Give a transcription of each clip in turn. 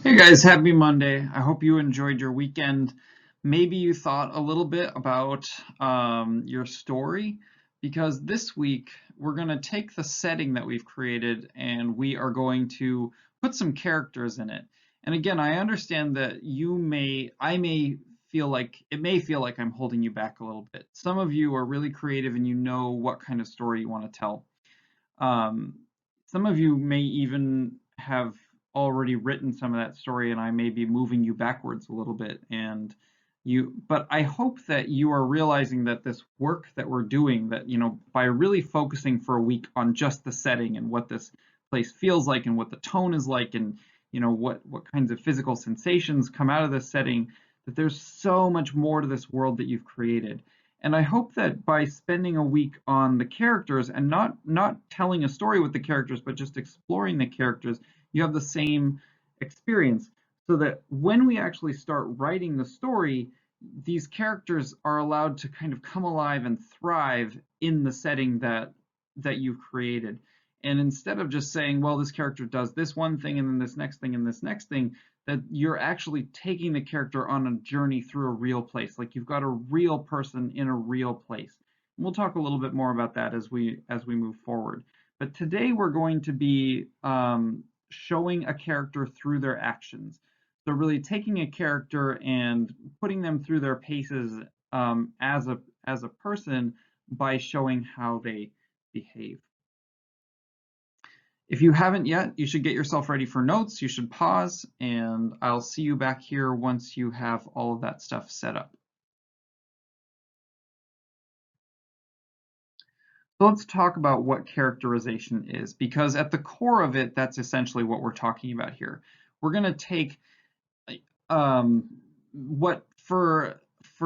Hey guys, happy Monday. I hope you enjoyed your weekend. Maybe you thought a little bit about your story, because this week we're going to take the setting that we've created and we are going to put some characters in it. And again, I understand that I may feel like I'm holding you back a little bit. Some of you are really creative and you know what kind of story you want to tell. Um, some of you may even have already written some of that story, and I may be moving you backwards a little bit. But I hope that you are realizing that this work that we're doing, that, by really focusing for a week on just the setting and what this place feels like and what the tone is like and, what kinds of physical sensations come out of this setting, that there's so much more to this world that you've created. And I hope that by spending a week on the characters and not telling a story with the characters, but just exploring the characters, you have the same experience. So that when we actually start writing the story, these characters are allowed to kind of come alive and thrive in the setting that you've created. And instead of just saying, well, this character does this one thing and then this next thing and this next thing, that you're actually taking the character on a journey through a real place. Like you've got a real person in a real place. And we'll talk a little bit more about that as we move forward. But today we're going to be showing a character through their actions. So really taking a character and putting them through their paces as a person by showing how they behave. If you haven't yet, you should get yourself ready for notes. You should pause, and I'll see you back here once you have all of that stuff set up. So let's talk about what characterization is, because at the core of it, that's essentially what we're talking about here. We're going to take um, what for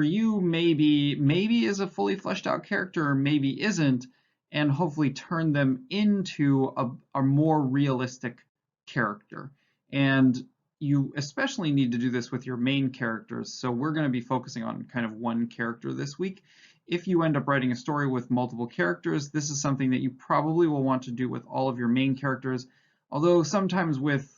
you maybe is a fully fleshed out character, or maybe isn't, and hopefully turn them into a more realistic character. And you especially need to do this with your main characters. So we're going to be focusing on kind of one character this week. If you end up writing a story with multiple characters, this is something that you probably will want to do with all of your main characters. Although sometimes with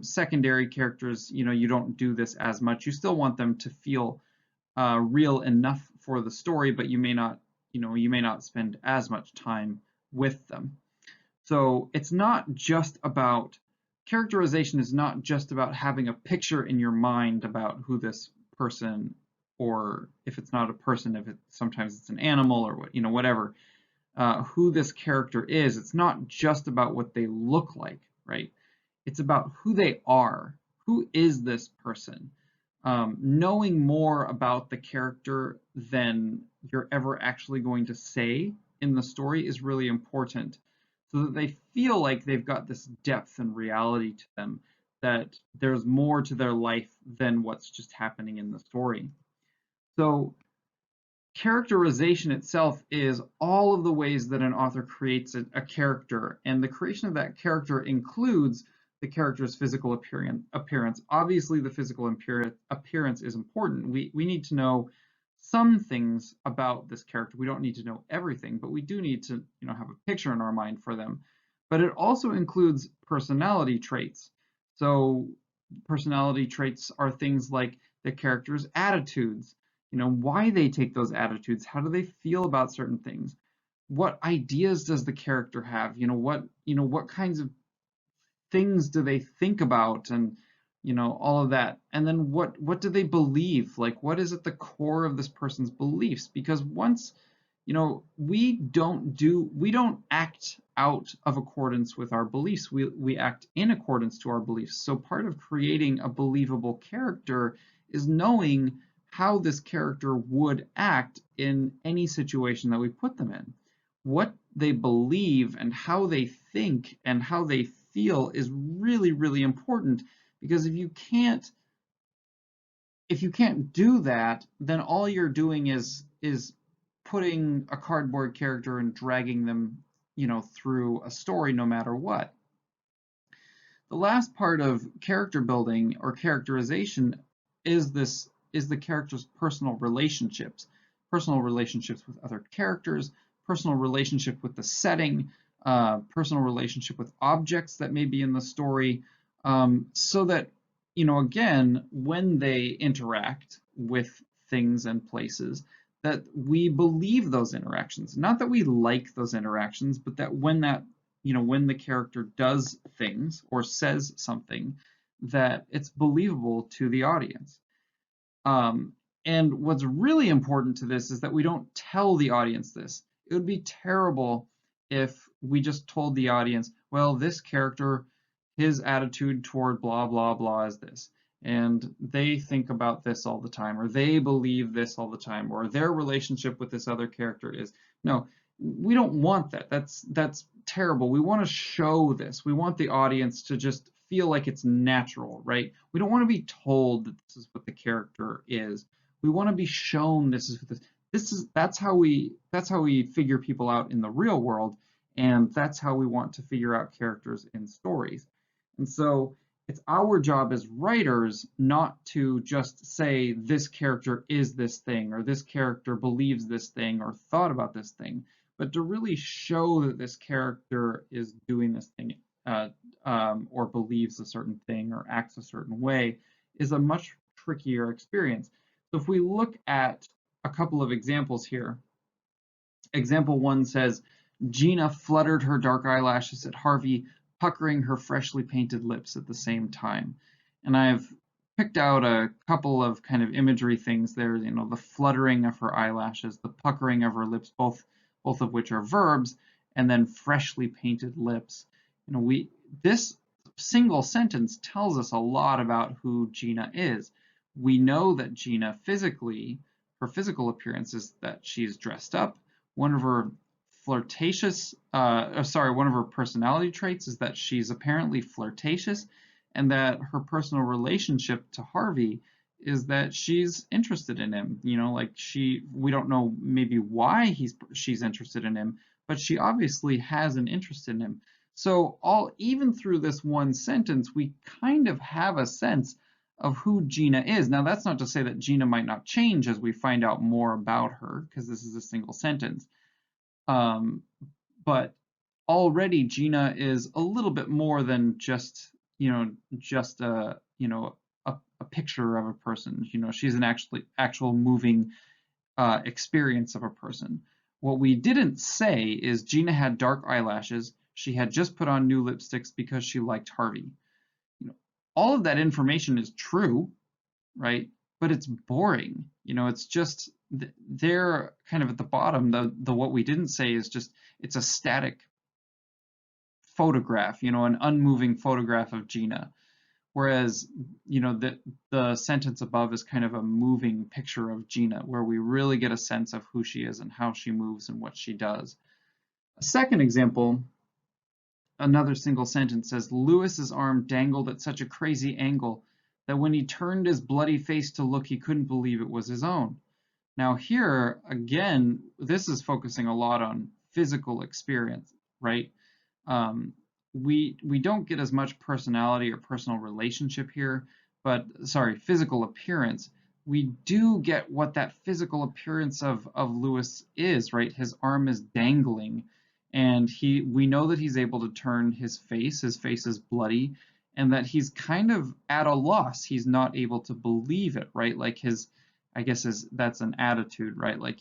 secondary characters, you don't do this as much. You still want them to feel real enough for the story, but you may not spend as much time with them. So it's not just about characterization is not just about having a picture in your mind about who this person, or if it's not a person, if sometimes it's an animal or whatever, who this character is. It's not just about what they look like, right? It's about who they are. Who is this person? Knowing more about the character than you're ever actually going to say in the story is really important, so that they feel like they've got this depth and reality to them, that there's more to their life than what's just happening in the story. So characterization itself is all of the ways that an author creates a character, and the creation of that character includes the character's physical appearance. Obviously, the physical appearance is important. We need to know some things about this character. We don't need to know everything, but we do need to, have a picture in our mind for them. But it also includes personality traits. So personality traits are things like the character's attitudes, why they take those attitudes, how do they feel about certain things, what ideas does the character have, what kinds of things do they think about, and all of that. And then what do they believe, like what is at the core of this person's beliefs? Because once we don't act out of accordance with our beliefs, we act in accordance to our beliefs. So part of creating a believable character is knowing how this character would act in any situation that we put them in. What they believe and how they think and how they feel is really, really important, because if you can't do that, then all you're doing is putting a cardboard character and dragging them, through a story no matter what. The last part of character building or characterization is the character's personal relationships with other characters, personal relationship with the setting, personal relationship with objects that may be in the story, so that again, when they interact with things and places, that we believe those interactions. Not that we like those interactions, but that when the character does things or says something, that it's believable to the audience. Um, and what's really important to this is that we don't tell the audience this. It would be terrible if we just told the audience, well, this character, his attitude toward blah, blah, blah is this. And they think about this all the time, or they believe this all the time, or their relationship with this other character is. No, we don't want that. That's terrible. We want to show this. We want the audience to just feel like it's natural, right? We don't want to be told that this is what the character is. We want to be shown this is what this is. That's how we figure people out in the real world, and that's how we want to figure out characters in stories. And so it's our job as writers not to just say this character is this thing, or this character believes this thing, or thought about this thing, but to really show that this character is doing this thing, or believes a certain thing or acts a certain way, is a much trickier experience. So if we look at a couple of examples here, example 1 says, Gina fluttered her dark eyelashes at Harvey, puckering her freshly painted lips at the same time. And I've picked out a couple of kind of imagery things there, the fluttering of her eyelashes, the puckering of her lips, both of which are verbs, and then freshly painted lips. This single sentence tells us a lot about who Gina is. We know that Gina physically, her physical appearance is that she's dressed up. One of her one of her personality traits is that she's apparently flirtatious, and that her personal relationship to Harvey is that she's interested in him. We don't know maybe why she's interested in him, but she obviously has an interest in him. So even through this one sentence, we kind of have a sense of who Gina is. Now, that's not to say that Gina might not change as we find out more about her, because this is a single sentence. But already Gina is a little bit more than just a picture of a person. She's an actual moving experience of a person. What we didn't say is Gina had dark eyelashes. She had just put on new lipsticks because she liked Harvey. All of that information is true, right? But it's boring. It's just they're kind of at the bottom. The what we didn't say is just it's a static photograph, an unmoving photograph of Gina. Whereas, the sentence above is kind of a moving picture of Gina, where we really get a sense of who she is and how she moves and what she does. A second example, another single sentence says, Lewis's arm dangled at such a crazy angle that when he turned his bloody face to look, he couldn't believe it was his own. Now here, again, this is focusing a lot on physical experience, right? We don't get as much personality or personal relationship here, but physical appearance. We do get what that physical appearance of Lewis is, right? His arm is dangling, and we know that he's able to turn his face. His face is bloody, and that he's kind of at a loss. He's not able to believe it, right? Like that's an attitude, right? Like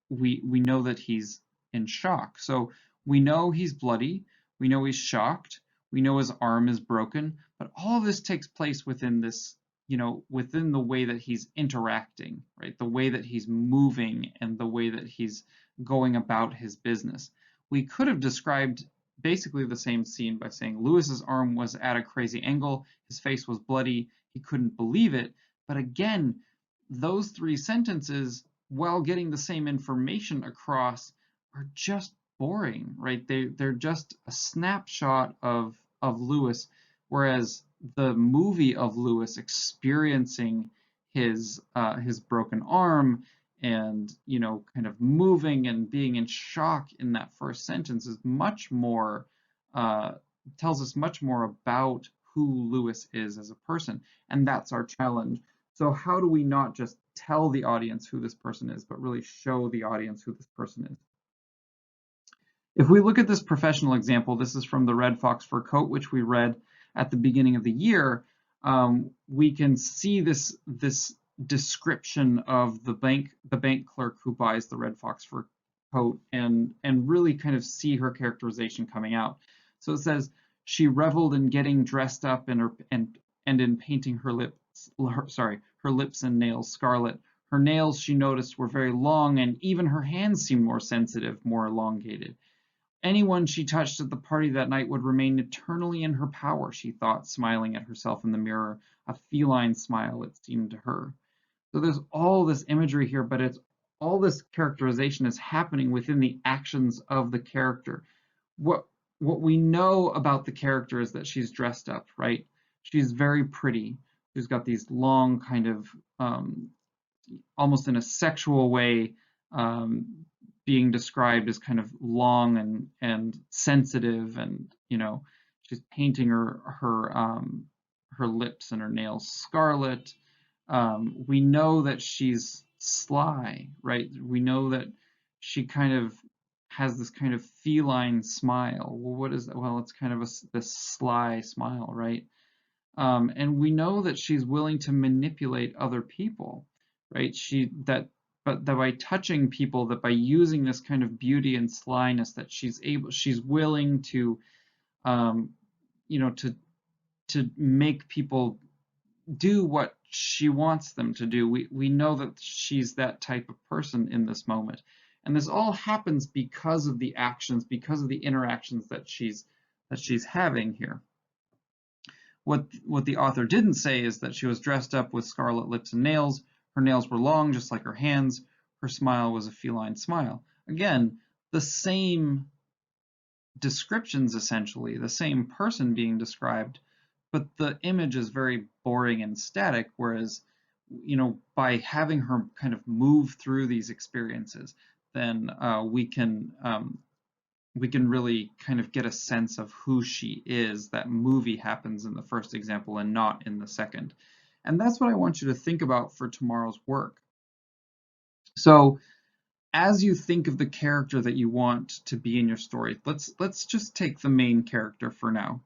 we know that he's in shock. So we know he's bloody, we know he's shocked, we know his arm is broken, but all of this takes place within this, within the way that he's interacting, right? The way that he's moving and the way that he's going about his business. We could have described basically the same scene by saying Lewis's arm was at a crazy angle, his face was bloody, he couldn't believe it. But again, those three sentences, while getting the same information across, are just boring, right? They're just a snapshot of Lewis, whereas the movie of Lewis experiencing his broken arm and kind of moving and being in shock in that first sentence is much more tells us much more about who Lewis is as a person, and that's our challenge. So how do we not just tell the audience who this person is, but really show the audience who this person is? If we look at this professional example, this is from the Red Fox Fur Coat, which we read at the beginning of the year. we can see this description of the bank clerk who buys the Red Fox fur coat, and really kind of see her characterization coming out. So it says she reveled in getting dressed up and in painting her lips and nails scarlet. Her nails, she noticed, were very long, and even her hands seemed more sensitive, more elongated. Anyone she touched at the party that night would remain eternally in her power, she thought, smiling at herself in the mirror, a feline smile, it seemed to her. So there's all this imagery here, but it's all this characterization is happening within the actions of the character. What we know about the character is that she's dressed up, right? She's very pretty. She's got these long kind of almost in a sexual way, being described as kind of long and sensitive, and she's painting her lips and her nails scarlet. We know that she's sly, right? We know that she kind of has this kind of feline smile. Well, what is that? Well, it's kind of this sly smile, right? And we know that she's willing to manipulate other people, right? But that by touching people, that by using this kind of beauty and slyness, that she's willing to, to make people do what she wants them to do. We know that she's that type of person in this moment. And this all happens because of the actions, because of the interactions that she's having here. What the author didn't say is that she was dressed up with scarlet lips and nails. Her nails were long, just like her hands. Her smile was a feline smile. Again, the same descriptions, essentially, the same person being described, but the image is very boring and static, whereas, by having her kind of move through these experiences, then we can really kind of get a sense of who she is. That movie happens in the first example and not in the second. And that's what I want you to think about for tomorrow's work. So as you think of the character that you want to be in your story, let's just take the main character for now.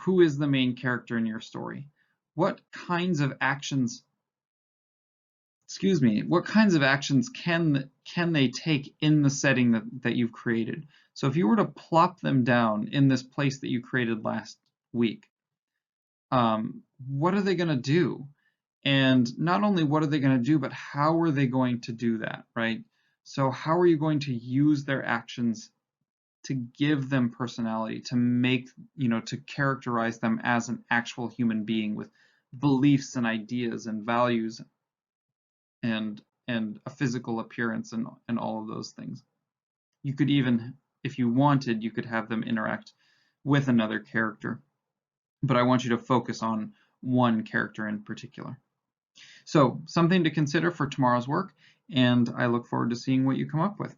Who is the main character in your story? What kinds of actions, what kinds of actions can they take in the setting that you've created? So if you were to plop them down in this place that you created last week, what are they going to do? And not only what are they going to do, but how are they going to do that, right? So how are you going to use their actions to give them personality, to make, to characterize them as an actual human being with beliefs and ideas and values and a physical appearance and all of those things. You could even, if you wanted, you could have them interact with another character, but I want you to focus on one character in particular. So something to consider for tomorrow's work, and I look forward to seeing what you come up with.